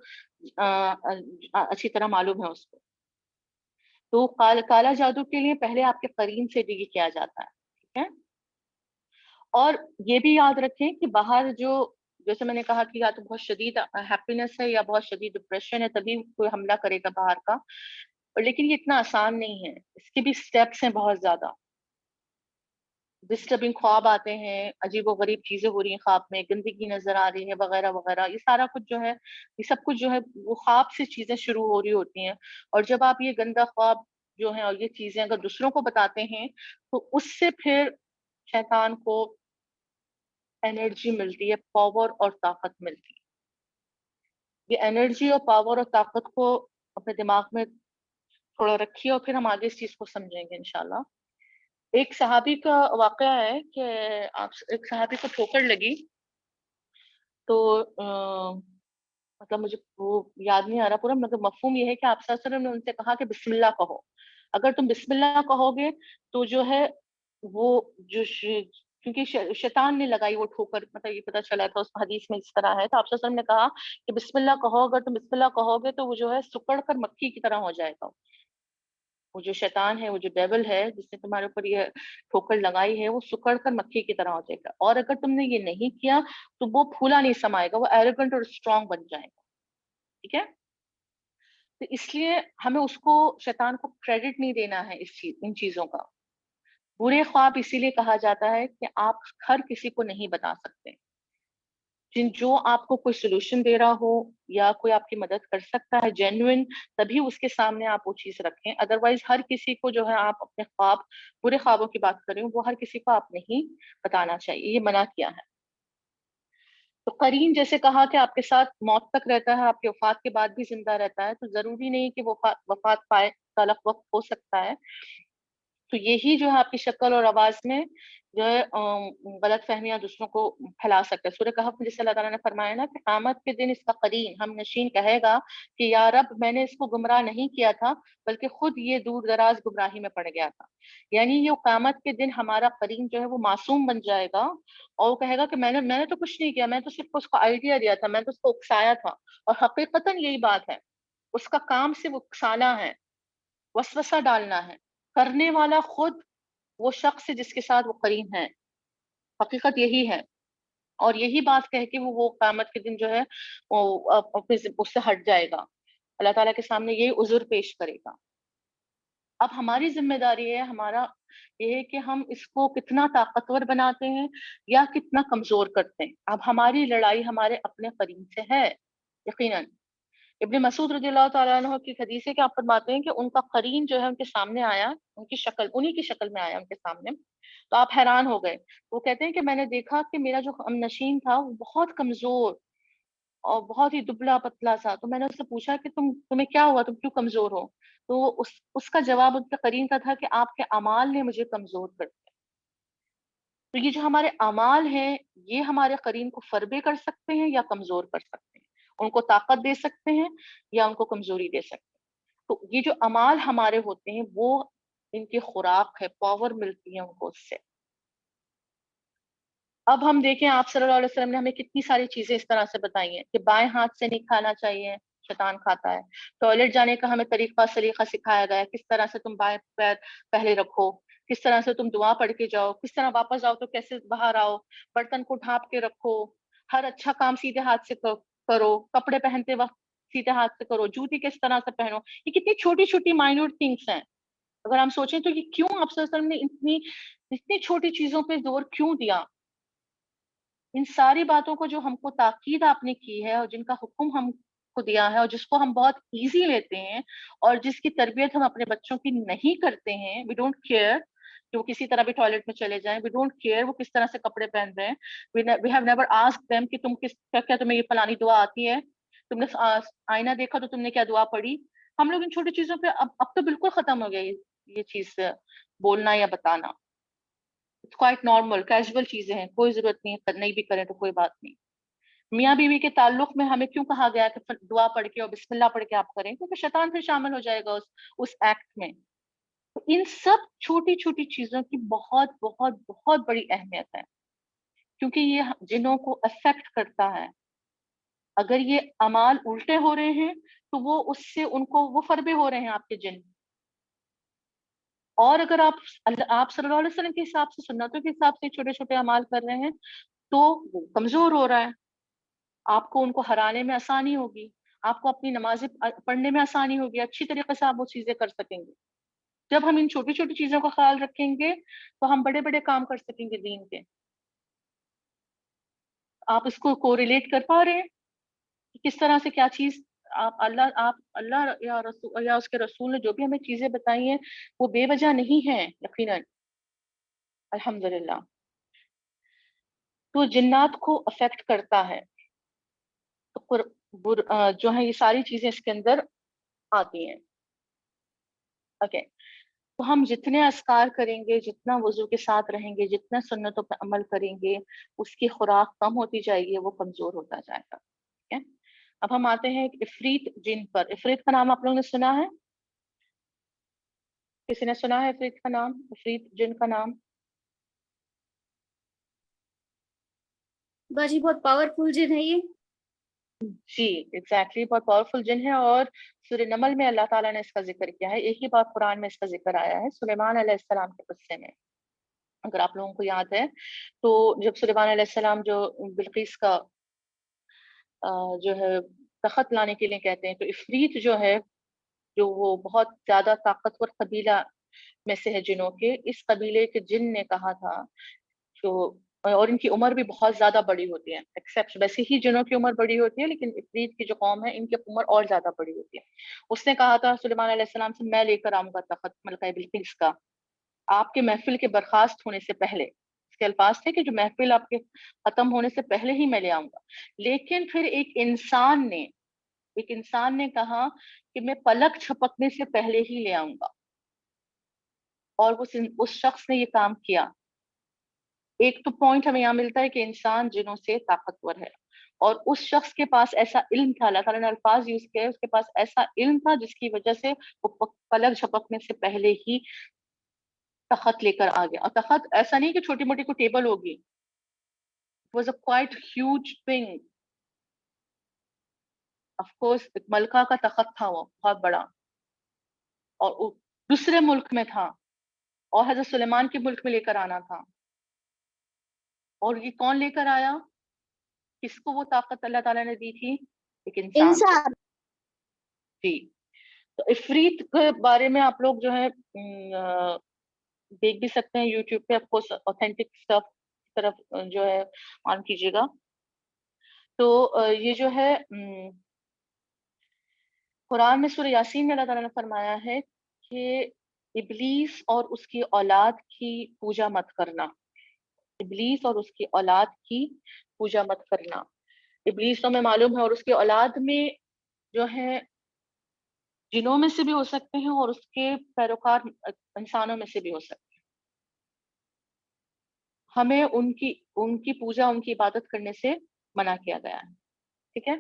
اچھی طرح معلوم ہے اس کو. تو کالا جادو کے لیے پہلے آپ کے قرین سے ڈیل کیا جاتا ہے. ٹھیک ہے. اور یہ بھی یاد رکھیں کہ باہر جو، جیسے میں نے کہا کہ یا تو بہت شدید ہیپینس ہے یا بہت شدید ڈپریشن ہے، تبھی کوئی حملہ کرے گا باہر کا. لیکن یہ اتنا آسان نہیں ہے، اس کے بھی سٹیپس ہیں بہت زیادہ. ڈسٹربنگ خواب آتے ہیں، عجیب و غریب چیزیں ہو رہی ہیں خواب میں، گندگی نظر آ رہی ہے وغیرہ وغیرہ، یہ سارا کچھ جو ہے، یہ سب کچھ جو ہے وہ خواب سے چیزیں شروع ہو رہی ہوتی ہیں. اور جب آپ یہ گندا خواب جو ہے اور یہ چیزیں اگر دوسروں کو بتاتے ہیں، تو اس سے پھر شیطان کو انرجی ملتی ہے، پاور اور طاقت ملتی ہے. یہ انرجی اور پاور اور طاقت کو اپنے دماغ میں تھوڑا رکھیے، اور پھر ہم آگے اس چیز کو سمجھیں گے انشاءاللہ. ایک صحابی کا واقعہ ہے کہ ایک صحابی کو ٹھوکر لگی، تو مطلب مجھے وہ یاد نہیں آ رہا پورا، مطلب مفہوم یہ ہے کہ آپ صلی اللہ علیہ وسلم نے ان سے کہا کہ بسم اللہ کہو. اگر تم بسم اللہ کہو گے تو جو ہے وہ جو کیونکہ شیطان نے لگائی وہ ٹھوکر، مطلب یہ پتہ چلا تھا اس حدیث میں اس طرح ہے. تو آپ صلی اللہ علیہ وسلم نے کہا کہ بسم اللہ کہو، اگر تم بسم اللہ کہو گے تو وہ جو ہے سکڑ کر مکھی کی طرح ہو جائے گا. وہ جو شیطان ہے، وہ جو ڈیول ہے جس نے تمہارے اوپر یہ ٹھوکر لگائی ہے، وہ سکڑ کر مکھی کی طرح ہو جائے گا. اور اگر تم نے یہ نہیں کیا تو وہ پھولا نہیں سمائے گا، وہ ایروگنٹ اور اسٹرانگ بن جائے گا. ٹھیک ہے. تو اس لیے ہمیں اس کو، شیطان کو کریڈٹ نہیں دینا ہے ان چیزوں کا. برے خواب اسی لیے کہا جاتا ہے کہ آپ ہر کسی کو نہیں بتا سکتے. جو آپ کو کوئی سولوشن دے رہا ہو یا کوئی آپ کی مدد کر سکتا ہے جینوئن، تبھی اس کے سامنے آپ وہ چیز رکھیں. ادروائز ہر کسی کو جو ہے آپ اپنے خواب، برے خوابوں کی بات کریں، وہ ہر کسی کو آپ نہیں بتانا چاہیے، یہ منع کیا ہے. تو قرین جیسے کہا کہ آپ کے ساتھ موت تک رہتا ہے، آپ کے وفات کے بعد بھی زندہ رہتا ہے، تو ضروری نہیں کہ وفات پائے تلک وقت ہو سکتا ہے. تو یہی جو ہے آپ کی شکل اور آواز میں جو ہے غلط فہمیاں دوسروں کو پھیلا سکتا ہے. سورہ کہف میں جس اللہ تعالیٰ نے فرمایا نا کہ قیامت کے دن اس کا قرین ہم نشین کہے گا کہ یا رب میں نے اس کو گمراہ نہیں کیا تھا، بلکہ خود یہ دور دراز گمراہی میں پڑ گیا تھا. یعنی یہ قیامت کے دن ہمارا قرین جو ہے وہ معصوم بن جائے گا، اور وہ کہے گا کہ میں نے تو کچھ نہیں کیا، میں تو صرف اس کو آئیڈیا دیا تھا، میں تو اس کو اکسایا تھا. اور حقیقتاً یہی بات ہے، اس کا کام صرف اکسانا ہے، وسوسہ ڈالنا ہے. کرنے والا خود وہ شخص جس کے ساتھ وہ قرین ہے. حقیقت یہی ہے، اور یہی بات کہہ کے وہ قیامت کے دن جو ہے اس سے ہٹ جائے گا، اللہ تعالیٰ کے سامنے یہی عذر پیش کرے گا. اب ہماری ذمہ داری ہے، ہمارا یہ ہے کہ ہم اس کو کتنا طاقتور بناتے ہیں یا کتنا کمزور کرتے ہیں. اب ہماری لڑائی ہمارے اپنے قرین سے ہے یقیناً. ابن مسعود رضی اللہ تعالیٰ عنہ کی حدیث ہے کہ آپ فرماتے ہیں کہ ان کا قرین جو ہے ان کے سامنے آیا، ان کی شکل انہی کی شکل میں آیا ان کے سامنے، تو آپ حیران ہو گئے. وہ کہتے ہیں کہ میں نے دیکھا کہ میرا جو ہم نشین تھا وہ بہت کمزور اور بہت ہی دبلا پتلا سا. تو میں نے اس سے پوچھا کہ تمہیں کیا ہوا، تم کیوں کمزور ہو؟ تو اس کا جواب ان کے قرین کا تھا کہ آپ کے اعمال نے مجھے کمزور کر دیا. تو یہ جو ہمارے اعمال ہیں یہ ہمارے قرین کو فربے کر سکتے ہیں یا کمزور کر سکتے ہیں، ان کو طاقت دے سکتے ہیں یا ان کو کمزوری دے سکتے ہیں. تو یہ جو اعمال ہمارے ہوتے ہیں وہ ان کی خوراک ہے، پاور ملتی ہے ان کو اس سے. اب ہم دیکھیں آپ صلی اللہ علیہ وسلم نے ہمیں کتنی ساری چیزیں اس طرح سے بتائی ہیں کہ بائیں ہاتھ سے نہیں کھانا چاہیے، شیطان کھاتا ہے. ٹوائلٹ جانے کا ہمیں طریقہ سلیقہ سکھایا گیا ہے، کس طرح سے تم بائیں پیر پہلے رکھو، کس طرح سے تم دعا پڑھ کے جاؤ، کس طرح واپس آؤ تو کیسے باہر آؤ، برتن کو ڈھانپ کے رکھو، ہر اچھا کام سیدھے ہاتھ سے کرو، کپڑے پہنتے وقت سیدھے ہاتھ سے کرو، جوتی کس طرح سے پہنو. یہ کتنی چھوٹی چھوٹی مائنوٹ تھنگس ہیں. اگر ہم سوچیں تو یہ کیوں آپ صلی اللہ علیہ وسلم نے اتنی چھوٹی چیزوں پہ زور کیوں دیا؟ ان ساری باتوں کو جو ہم کو تاکید آپ نے کی ہے اور جن کا حکم ہم کو دیا ہے اور جس کو ہم بہت ایزی لیتے ہیں اور جس کی تربیت ہم اپنے بچوں کی نہیں کرتے ہیں، وی ڈونٹ کیئر کہ وہ کسی طرح بھی ٹوائلٹ میں چلے جائیں، وی ڈونٹ کیئر وہ کس طرح سے کپڑے پہن رہے ہیں، we have never asked them کہ تم کیا تمہیں یہ فلانی دعا آتی ہے، تم نے آئینہ دیکھا تو تم نے کیا دعا پڑھی. ہم لوگ ان چھوٹی چیزوں پہ اب تو بالکل ختم ہو گیا یہ چیز بولنا یا بتانا. کوائٹ نارمل کیجول چیزیں ہیں، کوئی ضرورت نہیں ہے، نہیں بھی کریں تو کوئی بات نہیں. میاں بیوی کے تعلق میں ہمیں کیوں کہا گیا کہ دعا پڑھ کے اور بسم اللہ پڑھ کے آپ کریں؟ کیونکہ شیطان پھر شامل ہو جائے گا اس ایکٹ میں. تو ان سب چھوٹی چھوٹی چیزوں کی بہت بہت بہت بڑی اہمیت ہے، کیونکہ یہ جنوں کو افیکٹ کرتا ہے. اگر یہ اعمال الٹے ہو رہے ہیں تو وہ اس سے ان کو وہ فربے ہو رہے ہیں آپ کے جن. اور اگر آپ صلی اللہ علیہ وسلم کے حساب سے، سنتوں کے حساب سے چھوٹے چھوٹے اعمال کر رہے ہیں تو وہ کمزور ہو رہا ہے. آپ کو ان کو ہرانے میں آسانی ہوگی، آپ کو اپنی نمازیں پڑھنے میں آسانی ہوگی، اچھی طریقے سے آپ وہ چیزیں کر سکیں گے. جب ہم ان چھوٹی چھوٹی چیزوں کا خیال رکھیں گے تو ہم بڑے بڑے کام کر سکیں گے دین کے. آپ اس کو کوریلیٹ کر پا رہے ہیں کہ کس طرح سے کیا چیز آپ اللہ یا رسول یا اس کے رسول نے جو بھی ہمیں چیزیں بتائی ہیں وہ بے وجہ نہیں ہیں یقیناً، الحمدللہ. تو جنات کو افیکٹ کرتا ہے، جو ہے یہ ساری چیزیں اس کے اندر آتی ہیں. اوکے، تو ہم جتنے اذکار کریں گے، جتنا وضو کے ساتھ رہیں گے، جتنا سنتوں پہ عمل کریں گے، اس کی خوراک کم ہوتی جائے گی، وہ کمزور ہوتا جائے گا. ٹھیک ہے، اب ہم آتے ہیں عفریت جن پر. عفریت کا نام آپ لوگوں نے سنا ہے؟ کسی نے سنا ہے عفریت کا نام، عفریت جن کا نام؟ باجی بہت پاورفل جن ہے یہ. جی ایگزیکٹلی، بہت پاورفل جن ہے. اور سورہ نمل میں اللہ تعالیٰ نے اس کا ذکر کیا ہے. ایک ہی بار قرآن میں اس کا ذکر آیا ہے، سلیمان علیہ السلام کے قصے میں. اگر آپ لوگوں کو یاد ہے تو جب سلیمان علیہ السلام جو بلقیس کا جو ہے تخت لانے کے لیے کہتے ہیں، تو عفریت جو ہے، جو وہ بہت زیادہ طاقتور قبیلہ میں سے ہے جنوں کے، اس قبیلے کے جن نے کہا تھا جو، اور ان کی عمر بھی بہت زیادہ بڑی ہوتی ہے، ایکسیپٹ ویسے ہی جنوں کی عمر بڑی ہوتی ہے لیکن عفریت کی جو قوم ہے ان کی عمر اور زیادہ بڑی ہوتی ہے. اس نے کہا تھا سلیمان علیہ السلام سے، میں لے کر آؤں گا تخت ملکہ بلقیس کا آپ کے محفل کے برخاست ہونے سے پہلے. اس کے الفاظ تھے کہ جو محفل آپ کے ختم ہونے سے پہلے ہی میں لے آؤں گا. لیکن پھر ایک انسان نے کہا کہ میں پلک چھپکنے سے پہلے ہی لے آؤں گا، اور اس شخص نے یہ کام کیا. ایک تو پوائنٹ ہمیں یہاں ملتا ہے کہ انسان جنوں سے طاقتور ہے، اور اس شخص کے پاس ایسا علم تھا، اللہ تعالیٰ نے الفاظ یوز کیا، اس کے پاس ایسا علم تھا جس کی وجہ سے وہ پلک جھپکنے سے پہلے ہی تخت لے کر آ گیا. اور تخت ایسا نہیں کہ چھوٹی موٹی کوئی ٹیبل ہوگی، was a quite huge thing. Of course ایک ملکہ کا تخت تھا، وہ بہت بڑا، اور دوسرے ملک میں تھا، اور حضرت سلیمان کے ملک میں لے کر آنا تھا. اور یہ کون لے کر آیا؟ کس کو وہ طاقت اللہ تعالیٰ نے دی تھی؟ ایک انسان کو. جی، تو عفریت کے بارے میں آپ لوگ جو ہے دیکھ بھی سکتے ہیں یوٹیوب پہ، آپ کو اوتھینٹک اسٹف کی طرف جو ہے آن کیجیے گا. تو یہ جو ہے قرآن میں سورہ یاسین میں اللہ تعالیٰ نے فرمایا ہے کہ ابلیس اور اس کی اولاد کی پوجا مت کرنا. ابلیس اور اس کی اولاد کی پوجا مت کرنا. ابلیس تو میں معلوم ہے، اور اس کی اولاد میں جو ہے جنوں میں سے بھی ہو سکتے ہیں اور اس کے پیروکار انسانوں میں سے بھی ہو سکتے ہیں. ہمیں ان کی پوجا، ان کی عبادت کرنے سے منع کیا گیا ہے. ٹھیک ہے.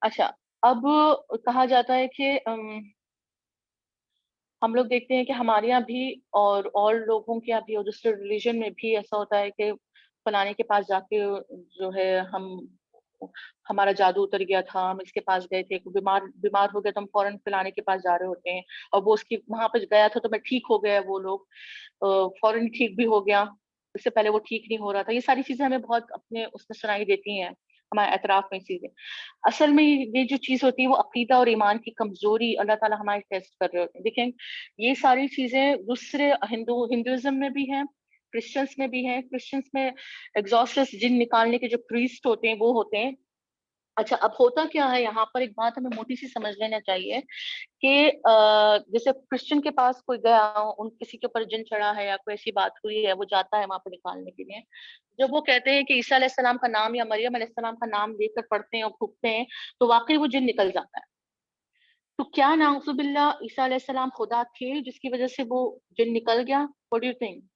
اچھا، اب کہا جاتا ہے کہ ہم لوگ دیکھتے ہیں کہ ہمارے یہاں بھی اور لوگوں کے یہاں بھی اور دوسرے ریلیجن میں بھی ایسا ہوتا ہے کہ فلانے کے پاس جا کے جو ہے ہمارا جادو اتر گیا تھا، ہم اس کے پاس گئے تھے، بیمار ہو گیا تو ہم فوراً فلانے کے پاس جا رہے ہوتے ہیں، اور وہ اس کی وہاں پہ گیا تھا تو میں ٹھیک ہو گیا، وہ لوگ فوراً ٹھیک بھی ہو گیا، اس سے پہلے وہ ٹھیک نہیں ہو رہا تھا. یہ ساری چیزیں ہمیں بہت اپنے اس میں سنائی دیتی ہیں، ہمارے اطراف میں چیزیں. اصل میں یہ جو چیز ہوتی ہے وہ عقیدہ اور ایمان کی کمزوری اللہ تعالیٰ ہمارے ٹیسٹ کر رہے ہوتے ہیں. دیکھیں یہ ساری چیزیں دوسرے ہندوازم میں بھی ہیں، کرسچنس میں بھی ہیں. کرسچنس میں ایگزاسٹس جن نکالنے کے جو پریسٹ ہوتے ہیں وہ ہوتے ہیں. اچھا، اب ہوتا کیا ہے یہاں پر، ایک بات ہمیں موٹی سی سمجھ لینا چاہیے کہ جیسے کرسچن کے پاس کوئی گیا، ان کسی کے اوپر جن چڑھا ہے یا کوئی ایسی بات ہوئی ہے، وہ جاتا ہے وہاں پہ نکالنے کے لیے. جب وہ کہتے ہیں کہ عیسیٰ علیہ السلام کا نام یا مریم علیہ السلام کا نام لے کر پڑھتے ہیں اور پھونکتے ہیں تو واقعی وہ جن نکل جاتا ہے. تو کیا نعوذ باللہ عیسیٰ علیہ السلام خدا تھے جس کی وجہ سے وہ جن نکل گیا؟ What do you think؟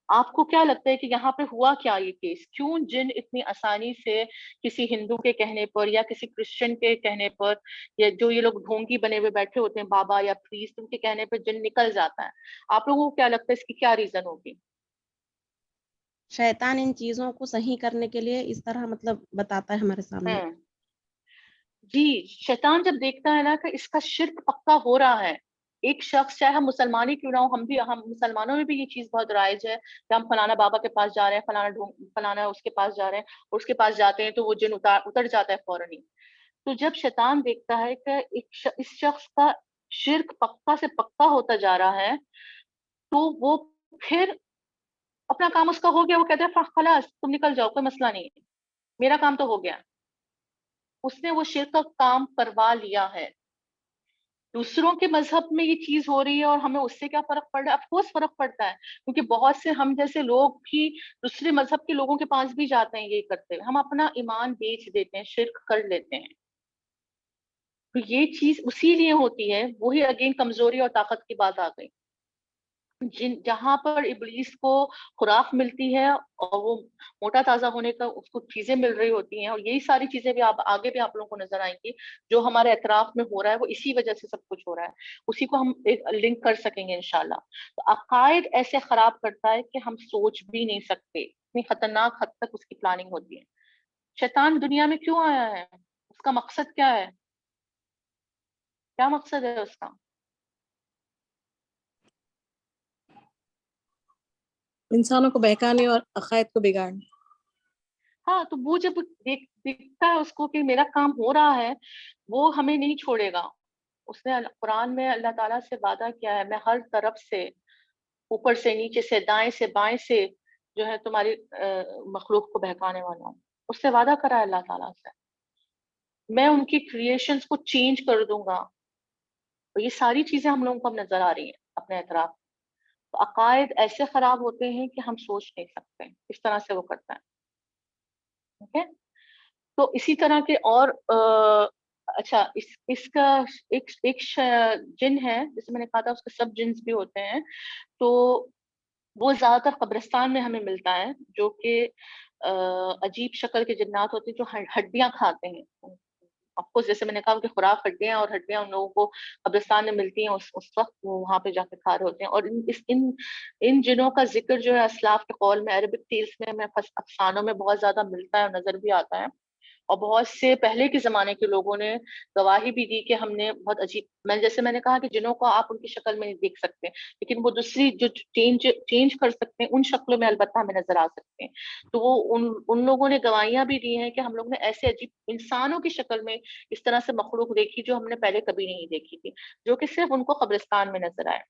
آپ کو کیا لگتا ہے کہ یہاں پہ ہوا کیا یہ کیس؟ کیوں جن اتنی آسانی سے کسی ہندو کے کہنے پر یا کسی کرسچن کے کہنے پر، یا جو یہ لوگ ڈھونگی بنے ہوئے بیٹھے ہوتے ہیں بابا یا پریسٹ، ان کے کہنے پہ جن نکل جاتا ہے؟ آپ لوگوں کو کیا لگتا ہے اس کی کیا ریزن ہوگی؟ شیطان ان چیزوں کو صحیح کرنے کے لیے اس طرح مطلب بتاتا ہے ہمارے سامنے. جی، شیطان جب دیکھتا ہے نا کہ اس کا شرک پکا ہو رہا ہے، ایک شخص چاہے ہم مسلمان ہی کیوں نہ ہو، ہم مسلمانوں میں بھی یہ چیز بہت رائج ہے کہ ہم فلانا بابا کے پاس جا رہے ہیں، فلانا اس کے پاس جا رہے ہیں، اور اس کے پاس جاتے ہیں تو وہ جن اتر جاتا ہے فوراً ہی. تو جب شیطان دیکھتا ہے کہ اس شخص کا شرک پکا سے پکا ہوتا جا رہا ہے، تو وہ پھر اپنا کام اس کا ہو گیا، وہ کہتے ہیں خلاص تم نکل جاؤ، کوئی مسئلہ نہیں ہے، میرا کام تو ہو گیا. اس نے وہ شرک کا کام کروا لیا ہے. دوسروں کے مذہب میں یہ چیز ہو رہی ہے اور ہمیں اس سے کیا فرق پڑ رہا ہے؟ افکورس فرق پڑتا ہے، کیونکہ بہت سے ہم جیسے لوگ بھی دوسرے مذہب کے لوگوں کے پاس بھی جاتے ہیں، یہ کرتے ہیں، ہم اپنا ایمان بیچ دیتے ہیں، شرک کر لیتے ہیں. تو یہ چیز اسی لیے ہوتی ہے، وہی اگین کمزوری اور طاقت کی بات آ گئی. جہاں پر ابلیس کو خوراک ملتی ہے اور وہ موٹا تازہ ہونے کا اس کو چیزیں مل رہی ہوتی ہیں، اور یہی ساری چیزیں بھی آگے بھی آپ لوگوں کو نظر آئیں گی جو ہمارے اطراف میں ہو رہا ہے، وہ اسی وجہ سے سب کچھ ہو رہا ہے. اسی کو ہم ایک لنک کر سکیں گے انشاءاللہ. تو عقائد ایسے خراب کرتا ہے کہ ہم سوچ بھی نہیں سکتے، اتنی خطرناک حد تک اس کی پلاننگ ہوتی ہے. شیطان دنیا میں کیوں آیا ہے؟ اس کا مقصد کیا ہے؟ کیا مقصد ہے اس کا؟ انسانوں کو بہکانے اور عقائد کو بگاڑنے. ہاں، تو وہ جب دیکھتا ہے اس کو کہ میرا کام ہو رہا ہے، وہ ہمیں نہیں چھوڑے گا. اس نے قرآن میں اللہ تعالیٰ سے وعدہ کیا ہے، میں ہر طرف سے، اوپر سے، نیچے سے، دائیں سے، بائیں سے جو ہے تمہاری مخلوق کو بہکانے والا ہوں. اس سے وعدہ کرا ہے اللہ تعالیٰ سے، میں ان کی کریشنز کو چینج کر دوں گا. تو یہ ساری چیزیں ہم لوگوں کو اب نظر آ رہی ہیں اپنے اطراف. تو عقائد ایسے خراب ہوتے ہیں کہ ہم سوچ نہیں سکتے اس طرح سے وہ کرتا ہے. ٹھیک ہے. تو اسی طرح کے اور اچھا، اس کا ایک جن ہے، جیسے میں نے کہا تھا اس کے سب جنس بھی ہوتے ہیں. تو وہ زیادہ تر قبرستان میں ہمیں ملتا ہے، جو کہ عجیب شکل کے جنات ہوتے ہیں جو ہڈیاں کھاتے ہیں. آپ کو جیسے میں نے کہا کہ خوراک ہڈیاں، اور ہڈیاں ان لوگوں کو قبرستان میں ملتی ہیں، اس وقت وہ وہاں پہ جا کے کھا رہے ہوتے ہیں. اور ان جنوں کا ذکر جو ہے اسلاف کے قول میں، عربک ٹیلز میں افسانوں میں بہت زیادہ ملتا ہے اور نظر بھی آتا ہے. اور بہت سے پہلے کے زمانے کے لوگوں نے گواہی بھی دی کہ ہم نے بہت عجیب، جیسے میں نے کہا کہ جنوں کو آپ ان کی شکل میں نہیں دیکھ سکتے، لیکن وہ دوسری جو چینج کر سکتے ہیں ان شکلوں میں البتہ ہمیں نظر آ سکتے ہیں. تو وہ ان لوگوں نے گواہیاں بھی دی ہیں کہ ہم لوگ نے ایسے عجیب انسانوں کی شکل میں اس طرح سے مخلوق دیکھی جو ہم نے پہلے کبھی نہیں دیکھی تھی، جو کہ صرف ان کو قبرستان میں نظر آئے.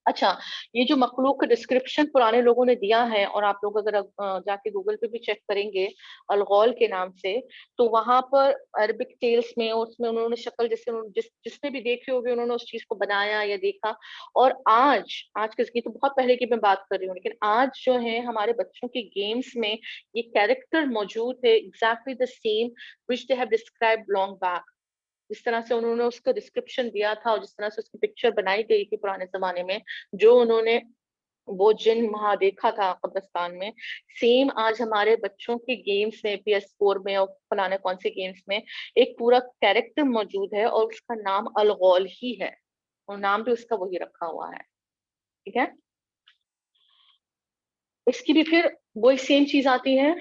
اچھا، یہ جو مخلوق کا ڈسکرپشن پرانے لوگوں نے دیا ہے، اور آپ لوگ اگر جا کے گوگل پہ بھی چیک کریں گے الغول کے نام سے، تو وہاں پر عربک ٹیلز میں اس میں انہوں نے شکل جس نے بھی دیکھی ہوگی انہوں نے اس چیز کو بنایا یا دیکھا. اور آج کی تو بہت پہلے کی میں بات کر رہی ہوں، لیکن آج جو ہے ہمارے بچوں کی گیمز میں یہ کیریکٹر موجود ہے، exactly the same which they have described long back. جس طرح سے انہوں نے اس کا ڈسکرپشن دیا تھا اور جس طرح سے اس کی پکچر بنائی گئی تھی پرانے زمانے میں، جو انہوں نے وہ جن وہاں دیکھا تھا قبرستان میں، سیم آج ہمارے بچوں کے گیمز میں PS4 میں اور فلانے کون سے گیمز میں ایک پورا کیریکٹر موجود ہے اور اس کا نام الغول ہی ہے، اور نام بھی اس کا وہی رکھا ہوا ہے. ٹھیک ہے، اس کی بھی پھر وہی سیم چیز آتی ہے،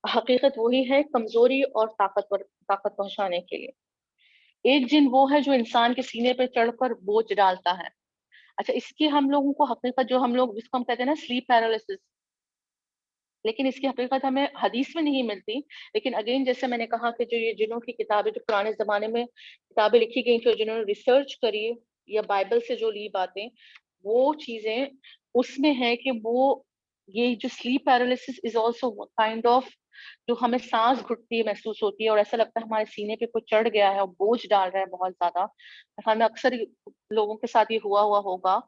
حقیقت وہی ہے، کمزوری اور طاقت پہنچانے کے لیے. ایک جن وہ ہے جو انسان کے سینے پہ چڑھ کر بوجھ ڈالتا ہے. اچھا، اس کی ہم لوگوں کو حقیقت جو ہم لوگ جس کو ہم کہتے ہیں نا سلیپ پیرالسس، لیکن اس کی حقیقت ہمیں حدیث میں نہیں ملتی. لیکن اگین جیسے میں نے کہا کہ جو یہ جنوں کی کتابیں جو پرانے زمانے میں کتابیں لکھی گئی تھیں، جنہوں نے ریسرچ کری یا بائبل سے جو لی باتیں، وہ چیزیں اس میں ہے کہ وہ یہ جو slip paralysis is also kind of جو ہمیں سانس گھٹتی محسوس ہوتی ہے اور ایسا لگتا ہے ہمارے سینے پہ کوئی چڑھ گیا ہے اور بوجھ ڈال رہا ہے بہت زیادہ. ہمیں اکثر لوگوں کے ساتھ یہ ہوا ہوگا.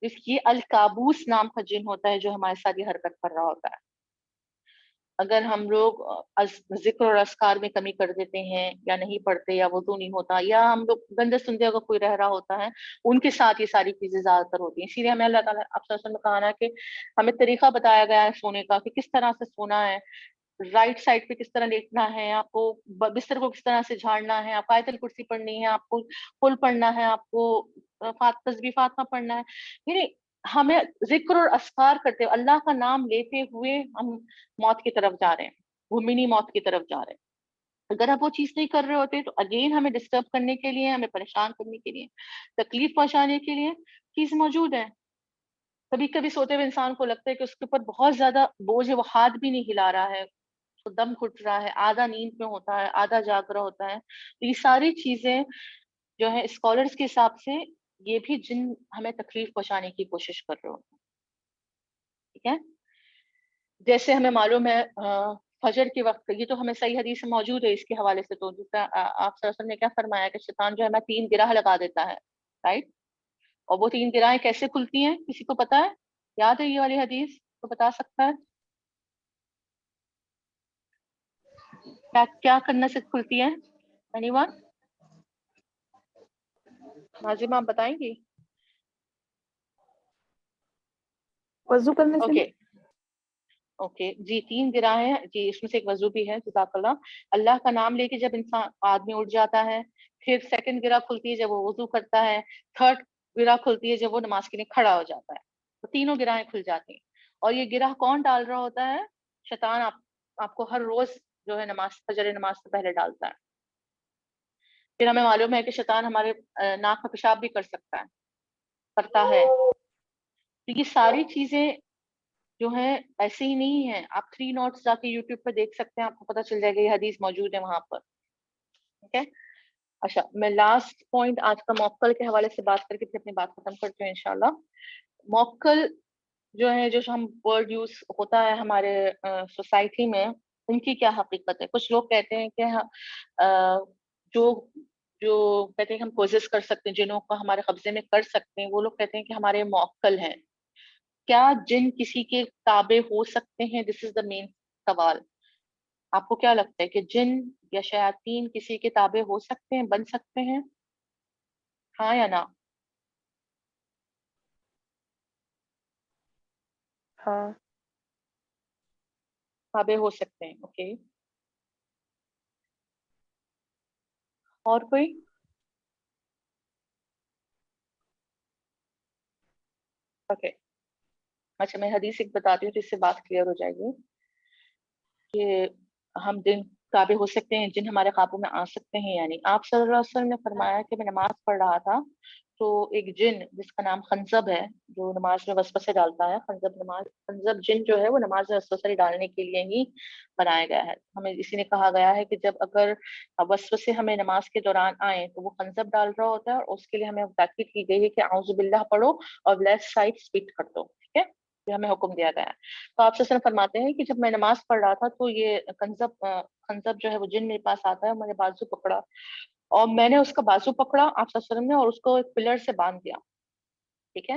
یہ الکابوس نام کا جن ہوتا ہے جو ہمارے ساتھ یہ حرکت کر رہا ہوتا ہے. اگر ہم لوگ ذکر اور اذکار میں کمی کر دیتے ہیں یا نہیں پڑھتے یا وضو نہیں ہوتا یا ہم لوگ گندے سندے اگر کوئی رہ رہا ہوتا ہے، ان کے ساتھ یہ ساری چیزیں زیادہ تر ہوتی ہیں. اسی لیے ہمیں اللہ تعالیٰ آپ صلی اللہ علیہ وسلم نے کہا نا کہ ہمیں طریقہ بتایا گیا ہے سونے کا کہ کس طرح سے سونا ہے، رائٹ سائڈ پہ کس طرح لیٹنا ہے، آپ کو بستر کو کس طرح سے جھاڑنا ہے، آپ آیت الکرسی پڑھنی ہے، آپ کو قل پڑھنا ہے، آپ کو تسبیح فاطمہ پڑھنا ہے. یعنی ہمیں ذکر اور اذکار کرتے ہوئے اللہ کا نام لیتے ہوئے ہم موت کی طرف جا رہے ہیں، گھمینی موت کی طرف جا رہے ہیں. اگر آپ وہ چیز نہیں کر رہے ہوتے تو اگین ہمیں ڈسٹرب کرنے کے لیے، ہمیں پریشان کرنے کے لیے، تکلیف پہنچانے کے لیے چیز موجود ہے. کبھی کبھی سوتے ہوئے انسان کو لگتا ہے کہ اس کے اوپر بہت زیادہ بوجھ ہے، وہ ہاتھ بھی نہیں ہلا رہا ہے، تو دم گھٹ رہا ہے، آدھا نیند میں ہوتا ہے، آدھا جاگ رہا ہوتا ہے. تو یہ ساری چیزیں جو ہے اسکالرس کے حساب سے یہ بھی جن ہمیں تکلیف پہنچانے کی کوشش کر رہے ہوتے ہیں. ٹھیک ہے، جیسے ہمیں معلوم ہے فجر کے وقت، یہ تو ہمیں صحیح حدیث میں موجود ہے اس کے حوالے سے. تو جس طرح آپ صلی اللہ علیہ وسلم نے کیا فرمایا کہ شیطان جو ہے ہمیں 3 گرہ لگا دیتا ہے، رائٹ؟ اور وہ 3 گرہیں کیسے کھلتی ہیں، کسی کو پتا ہے؟ یاد ہے یہ والی حدیث؟ تو بتا سکتا ہے کیا کرنے سے کھلتی ہے؟ Any one? ناظمہ آپ بتائیں گی؟ وضو کرنے سے. اوکے جی، 3 گرہیں ہیں جی، اس میں سے ایک وضو بھی ہے. جزاک اللہ. اللہ کا نام لے کے جب انسان آدمی اٹھ جاتا ہے، پھر 2nd گرہ کھلتی ہے جب وہ وضو کرتا ہے، 3rd گرہ کھلتی ہے جب وہ نماز کے لیے کھڑا ہو جاتا ہے. تو تینوں گرہیں کھل جاتی ہیں. اور یہ گرہ کون ڈال رہا ہوتا ہے؟ شیطان آپ کو ہر روز جو ہے فجر نماز سے پہلے ڈالتا ہے. پھر ہمیں معلوم ہے کہ شیطان ہمارے ناک میں پیشاب بھی کر سکتا ہے، کرتا ہے. تو یہ ساری چیزیں جو ہے ایسے ہی نہیں ہے. آپ 3 نوٹس جا کے یوٹیوب پہ دیکھ سکتے ہیں، آپ کو پتہ چل جائے گا یہ حدیث موجود ہے وہاں پر. ٹھیک ہے. اچھا، میں لاسٹ پوائنٹ آج کا موکل کے حوالے سے بات کر کے پھر اپنی بات ختم کرتے ہیں انشاءاللہ. موکل جو ہے، جو ہم ورڈ یوز ہوتا ہے ہمارے سوسائٹی میں، ان کی کیا حقیقت ہے؟ کچھ لوگ کہتے ہیں کہ جو کہتے ہیں کہ ہم کوزس کر سکتے ہیں، جنوں کو ہمارے قبضے میں کر سکتے ہیں، وہ لوگ کہتے ہیں کہ ہمارے موکل ہیں. کیا جن کسی کے تابع ہو سکتے ہیں؟ دس از دا مین سوال. آپ کو کیا لگتا ہے کہ جن یا شیاطین کسی کے تابع ہو سکتے ہیں، بن سکتے ہیں؟ ہاں یا نہ؟ ہاں. تابع ہو سکتے ہیں. اوکے، اور کوئی؟ اوکے. اچھا، میں حدیث ایک بتاتی ہوں جس سے بات کلیئر ہو جائے گی کہ ہم جن تابع ہو سکتے ہیں، جن ہمارے قابو میں آ سکتے ہیں. یعنی آپ صلی اللہ علیہ وسلم نے فرمایا کہ میں نماز پڑھ رہا تھا تو ایک جن جس کا نام خنزب ہے، جو نماز میں وسوسے ڈالتا ہے. خنزب جن جو ہے وہ نماز میں وسوسے ڈالنے کے لیے ہی بنایا گیا ہے. ہمیں اسی نے کہا گیا ہے کہ جب اگر وسوسے ہمیں نماز کے دوران آئیں تو وہ خنزب ڈال رہا ہوتا ہے، اور اس کے لیے ہمیں تاکید کی گئی ہے کہ اعوذ باللہ پڑھو اور لیفٹ سائڈ اسپیٹ کر دو. ٹھیک ہے، یہ ہمیں حکم دیا گیا ہے. تو آپ سے فرماتے ہیں کہ جب میں نماز پڑھ رہا تھا تو یہ خنزب جو ہے وہ جن میرے پاس آتا ہے، میں نے بازو پکڑا اور میں نے اس کا بازو پکڑا آپ صلی اللہ علیہ وسلم نے، اور اس کو ایک پلر سے باندھ دیا. ٹھیک ہے،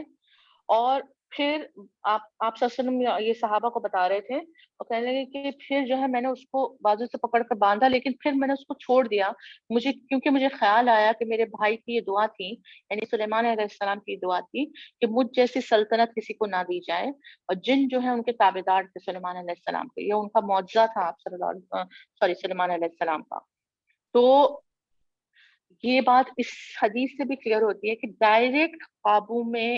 اور پھر آپ صلی اللہ علیہ وسلم یہ صحابہ کو بتا رہے تھے اور کہنے لگے کہ پھر جو ہے میں نے اس کو بازو سے پکڑ کر باندھا، لیکن پھر میں نے اس کو چھوڑ دیا کیونکہ مجھے خیال آیا کہ میرے بھائی کی یہ دعا تھی، یعنی سلیمان علیہ السلام کی دعا تھی کہ مجھ جیسی سلطنت کسی کو نہ دی جائے، اور جن جو ہے ان کے تابع دار تھے سلیمان علیہ السلام کے، یہ ان کا معجزہ تھا آپ سلیمان علیہ السلام کا. تو یہ بات اس حدیث سے بھی کلیئر ہوتی ہے کہ ڈائریکٹ قابو میں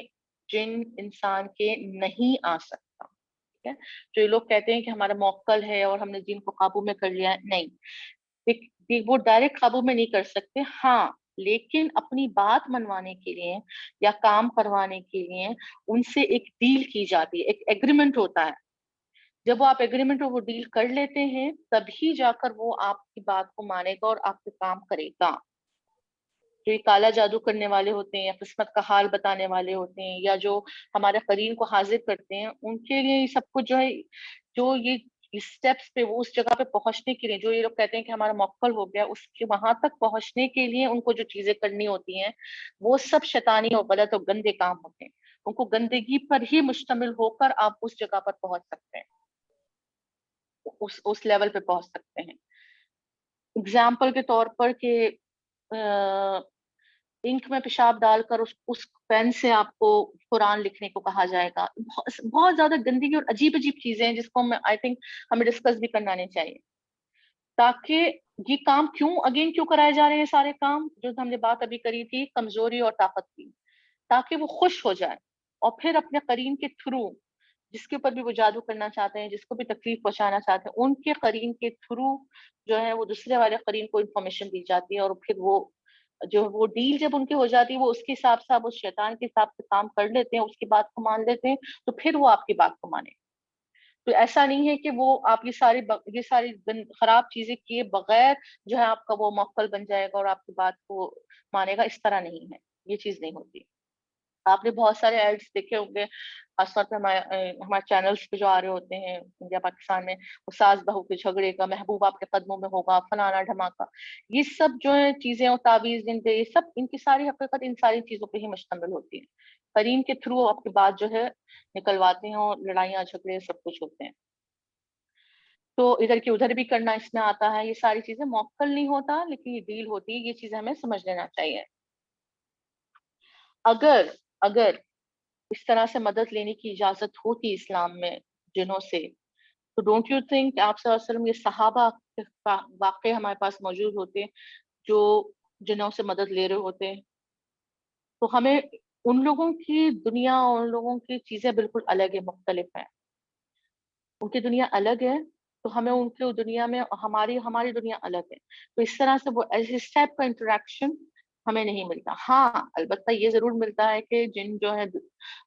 جن انسان کے نہیں آ سکتا. ٹھیک ہے، جو لوگ کہتے ہیں کہ ہمارا موکل ہے اور ہم نے جن کو قابو میں کر لیا ہے، نہیں، وہ ڈائریکٹ قابو میں نہیں کر سکتے. ہاں لیکن اپنی بات منوانے کے لیے یا کام کروانے کے لیے ان سے ایک ڈیل کی جاتی ہے، ایک ایگریمنٹ ہوتا ہے. جب وہ آپ ایگریمنٹ وہ ڈیل کر لیتے ہیں تبھی جا کر وہ آپ کی بات کو مانے گا اور آپ کے کام کرے گا. جو یہ کالا جادو کرنے والے ہوتے ہیں یا قسمت کا حال بتانے والے ہوتے ہیں یا جو ہمارے قرین کو حاضر کرتے ہیں، ان کے لیے یہ سب کچھ جو ہے، جو یہ اسٹیپس پہ وہ اس جگہ پہ پہنچنے کے لیے، جو یہ لوگ کہتے ہیں کہ ہمارا موکل ہو گیا، اس کے وہاں تک پہنچنے کے لیے ان کو جو چیزیں کرنی ہوتی ہیں وہ سب شیطانی اور غلط اور گندے کام ہوتے ہیں. ان کو گندگی پر ہی مشتمل ہو کر آپ اس جگہ پر پہنچ سکتے ہیں، اس لیول پہ پہنچ سکتے ہیں. اگزامپل کے طور پر کہ انک میں پیشاب ڈال کر اس پین سے آپ کو قرآن لکھنے کو کہا جائے گا. بہت زیادہ گندگی اور عجیب عجیب چیزیں ہیں جس کو آئی تھنک ہمیں ڈسکس بھی کرنا نہیں چاہیے. تاکہ یہ کام کیوں کرائے جا رہے ہیں سارے کام جو ہم نے بات ابھی کری تھی کمزوری اور طاقت کی، تاکہ وہ خوش ہو جائے اور پھر اپنے قرین کے تھرو جس کے اوپر بھی وہ جادو کرنا چاہتے ہیں، جس کو بھی تکلیف پہنچانا چاہتے ہیں، ان کے قرین کے تھرو جو ہے وہ دوسرے والے قرین کو انفارمیشن دی جاتی ہے، اور پھر وہ ڈیل جب ان کی ہو جاتی ہے وہ اس کے حساب سے آپ اس شیطان کے حساب سے کام کر لیتے ہیں، اس کی بات کو مان لیتے ہیں، تو پھر وہ آپ کی بات کو مانے. تو ایسا نہیں ہے کہ وہ آپ یہ ساری خراب چیزیں کیے بغیر جو ہے آپ کا وہ موکل بن جائے گا اور آپ کی بات کو مانے گا. اس طرح نہیں ہے، یہ چیز نہیں ہوتی. آپ نے بہت سارے ایڈس دیکھے ہوں گے، خاص طور پہ ہمارے چینلز پہ جو آ رہے ہوتے ہیں انڈیا پاکستان میں، وہ ساس بہو کے جھگڑے کا، محبوب آپ کے قدموں میں ہوگا، فلانا دھماکہ، یہ سب جو ہے چیزیں اور تعویذ یہ سب ان کی ساری حقیقت ان ساری چیزوں پہ ہی مشتمل ہوتی ہے. قرین کے تھرو آپ کی بات جو ہے نکلواتے ہیں اور لڑائیاں جھگڑے سب کچھ ہوتے ہیں. تو ادھر کی ادھر بھی کرنا اس میں آتا ہے. یہ ساری چیزیں موکل نہیں ہوتا لیکن یہ ڈیل ہوتی ہے. یہ چیزیں ہمیں سمجھ لینا چاہیے. اگر اس طرح سے مدد لینے کی اجازت ہوتی اسلام میں جنوں سے، تو ڈونٹ یو تھنک آپ صلی اللہ علیہ وسلم یہ صحابہ واقع ہمارے پاس موجود ہوتے جو جنوں سے مدد لے رہے ہوتے، تو ہمیں ان لوگوں کی دنیا اور ان لوگوں کی چیزیں بالکل الگ ہے، مختلف ہیں. ان کی دنیا الگ ہے تو ہمیں ان کی دنیا میں ہماری دنیا الگ ہے. تو اس طرح سے وہ اس ٹائپ کا انٹریکشن ہمیں نہیں ملتا. ہاں البتہ یہ ضرور ملتا ہے کہ جن جو ہے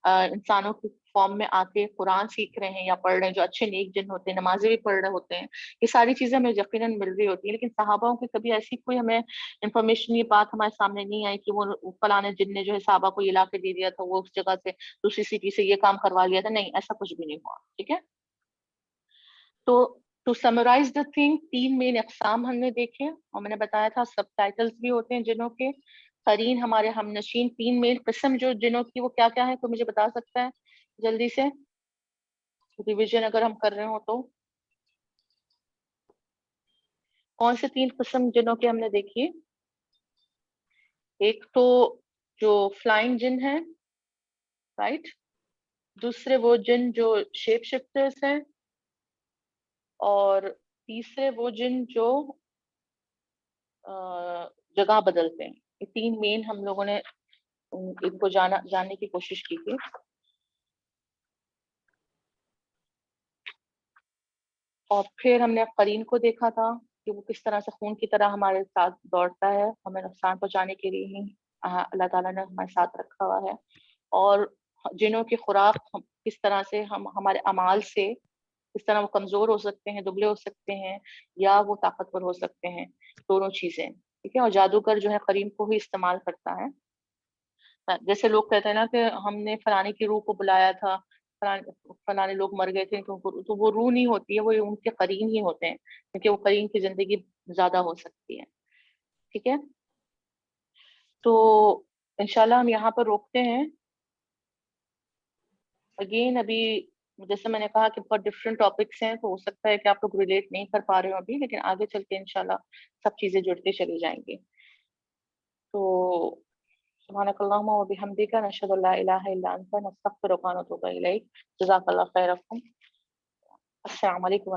انسانوں کی فارم میں آ کے قرآن سیکھ رہے ہیں یا پڑھ رہے ہیں، جو اچھے نیک جن ہوتے ہیں، نمازیں بھی پڑھ رہے ہوتے ہیں، یہ ساری چیزیں ہمیں یقیناً مل رہی ہوتی ہیں. لیکن صحابہ کی کبھی ایسی کوئی ہمیں انفارمیشن، یہ بات ہمارے سامنے نہیں آئی کہ وہ فلاں جن نے جو ہے صحابہ کو یہ لا کے دے دیا تھا، وہ اس جگہ سے دوسری سٹی سے یہ کام کروا لیا تھا. نہیں، ایسا کچھ بھی نہیں ہوا. ٹھیک ہے، تو ٹو سمرائز دا تھنگ، 3 مین اقسام ہم نے دیکھے اور میں نے بتایا تھا سب ٹائٹلز بھی ہوتے ہیں جنوں کے. قرین ہمارے ہم نشین. 3 مین قسم جو جنوں کی وہ کیا کیا ہے، کوئی مجھے بتا سکتا ہے جلدی سے؟ ریویژن اگر ہم کر رہے ہوں تو کون سے 3 قسم جنوں کے ہم نے دیکھی؟ ایک تو جو فلائنگ جن ہے، رائٹ. دوسرے وہ جن جو شیپ شفٹرز ہیں، اور تیسرے وہ جن جو جگہ بدلتے ہیں. یہ 3 مین ہم لوگوں نے ان کو جاننے کی کوشش کی تھی. اور پھر ہم نے قرین کو دیکھا تھا کہ وہ کس طرح سے خون کی طرح ہمارے ساتھ دوڑتا ہے، ہمیں نقصان پہنچانے کے لیے ہی اللہ تعالیٰ نے ہمارے ساتھ رکھا ہوا ہے. اور جنوں کی خوراک کس طرح سے ہمارے اعمال سے کس طرح وہ کمزور ہو سکتے ہیں، دبلے ہو سکتے ہیں، یا وہ طاقتور ہو سکتے ہیں، دونوں چیزیں. ٹھیک ہے. اور جادوگر جو ہے قرین کو ہی استعمال کرتا ہے. جیسے لوگ کہتے ہیں نا کہ ہم نے فلانے کی روح کو بلایا تھا، فلانے لوگ مر گئے تھے، تو وہ روح نہیں ہوتی ہے، وہ ان کے قرین ہی ہوتے ہیں، کیونکہ وہ قرین کی زندگی زیادہ ہو سکتی ہے. ٹھیک ہے، تو انشاءاللہ ہم یہاں پر روکتے ہیں. اگین ابھی جیسے میں نے کہا کہ بہت ڈفرینٹ ٹاپکس ہیں، تو ہو سکتا ہے کہ آپ لوگ ریلیٹ نہیں کر پا رہے ہو ابھی، لیکن آگے چل کے انشاءاللہ سب چیزیں جڑتی چلی جائیں گی. تو سبحانک اللہم و بحمدک نشہد ان لا الہ الا انت نستغفرک و نتوب الیک. جزاک اللہ خیرکم. السلام علیکم.